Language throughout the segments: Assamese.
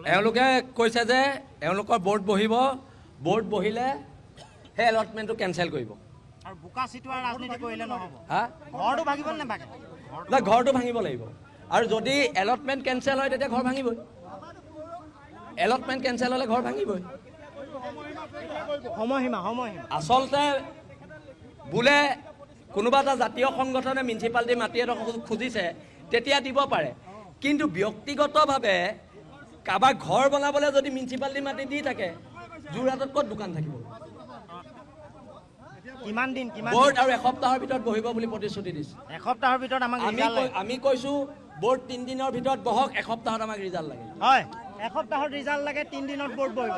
এওঁলোকে কৈছে যে এওঁলোকৰ বোৰ্ড বহিব, বোৰ্ড বহিলে সেই এলটমেণ্টটো কেঞ্চেল কৰিব। আৰু বোকা চিটোৱাৰ ৰাজনীতি কৰিলে নহ'ব। হা? ঘৰটো ভাঙিব নে নাভাঙে? ঘৰটো ভাঙিব লাগিব। আৰু যদি এলটমেণ্ট কেঞ্চেল হয় তেতিয়া ঘৰ ভাঙিবই। এলটমেণ্ট কেঞ্চেল হ'লে ঘৰ ভাঙিবই। সময়সীমা আচলতে বোলে কোনোবা এটা জাতীয় সংগঠনে মিউনিচিপালিটি মাটি এটা খুজিছে তেতিয়া দিব পাৰে, কিন্তু ব্যক্তিগতভাৱে কাৰোবাৰ ঘৰ বনাবলৈ যদি মিউনিচিপালিটি মাটি দি থাকে, যোৰহাটত ক'ত দোকান থাকিব? কিমান দিন বোৰ্ড আৰু এসপ্তাহৰ ভিতৰত বহিব বুলি প্ৰতিশ্ৰুতি দিছে। এসপ্তাহৰ ভিতৰত আমাক আমি কৈছোঁ বোৰ্ড 3 দিনৰ ভিতৰত বহক, এসপ্তাহত আমাক ৰিজাল্ট লাগে। হয়, এসপ্তাহত ৰিজাল্ট লাগে, 3 দিনত বোৰ্ড বহিব।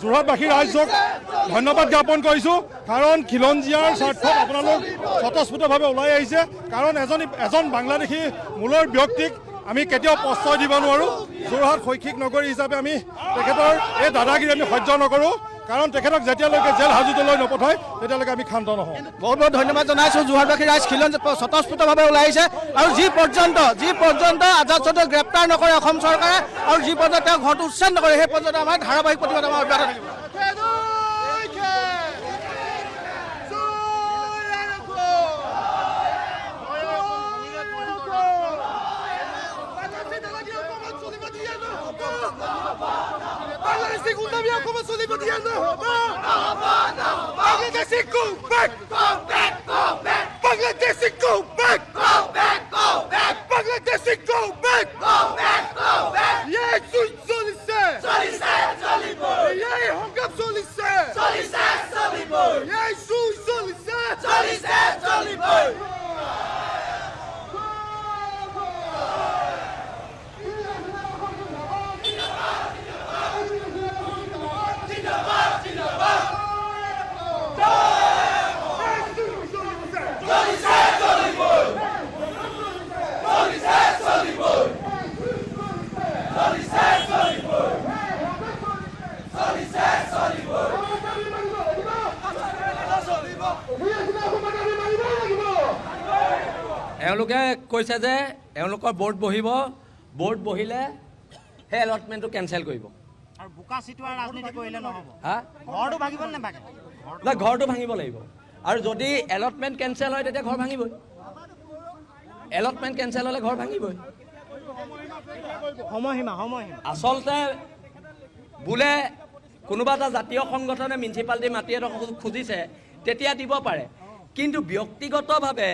যোৰহাটবাসী ৰাইজক ধন্যবাদ জ্ঞাপন কৰিছোঁ, কাৰণ খিলঞ্জীয়াৰ স্বাৰ্থত আপোনালোক স্বতঃস্ফূৰ্তভাৱে ওলাই আহিছে। কাৰণ এজন বাংলাদেশী মূলৰ ব্যক্তিক আমি কেতিয়াও প্ৰশ্ৰয় দিব নোৱাৰোঁ। যোৰহাট শৈক্ষিক নগৰী হিচাপে আমি তেখেতৰ এই দাদাগিৰি আমি সহ্য নকৰোঁ, কাৰণ তেখেতক যেতিয়ালৈকে জেল হাজতলৈ নপঠায় তেতিয়ালৈকে আমি ক্ষান্ত নহওঁ। বহুত বহুত ধন্যবাদ জনাইছোঁ। যোৰহাটবাসী ৰাইজ স্বতঃস্ফূৰ্তভাৱে ওলাই আহিছে, আৰু যি পৰ্যন্ত আজাদ চৌধুৰীক গ্ৰেপ্তাৰ নকৰে অসম চৰকাৰে, আৰু যি পৰ্যন্ত তেওঁ ঘৰটো উচ্ছেদ নকৰে, সেই পৰ্যন্ত আমাৰ ধাৰাবাহিক প্ৰতিবাদ আমাৰ অব্যাহত থাকিব। এওঁলোকে কৈছে যে এওঁলোকৰ বোৰ্ড বহিব, বোৰ্ড বহিলে সেই এলটমেণ্টটো কেঞ্চেল কৰিব। আৰু বোকা চিটোৱাৰ ৰাজনীতি কৰিলে নহ'ব। হা? ঘৰটো ভাঙিব নে নাভাঙে? ঘৰটো ভাঙিব লাগিব। আৰু যদি এলটমেণ্ট কেঞ্চেল হয় তেতিয়া ঘৰ ভাঙিবই। এলটমেণ্ট কেঞ্চেল হ'লে ঘৰ ভাঙিবই। সময়সীমা আচলতে বোলে কোনোবা এটা জাতীয় সংগঠনে মিউনিচিপালিটি মাটি এটা খুজিছে তেতিয়া দিব পাৰে, কিন্তু ব্যক্তিগতভাৱে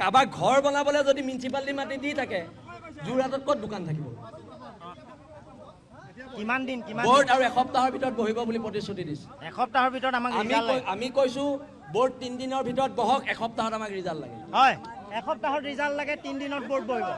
কাৰোবাৰ ঘৰ বনাবলৈ যদি মিউনিচিপালিটি মাটি দি থাকে, যোৰহাটত ক'ত দোকান থাকিব? কিমান দিন বোৰ্ড আৰু এসপ্তাহৰ ভিতৰত বহিব বুলি প্ৰতিশ্ৰুতি দিছে। এসপ্তাহৰ ভিতৰত আমাক আমি কৈছোঁ বোৰ্ড 3 দিনৰ ভিতৰত বহক, এসপ্তাহত আমাক ৰিজাল্ট লাগে। হয়, এসপ্তাহত ৰিজাল্ট লাগে, 3 দিনত বোৰ্ড বহিব।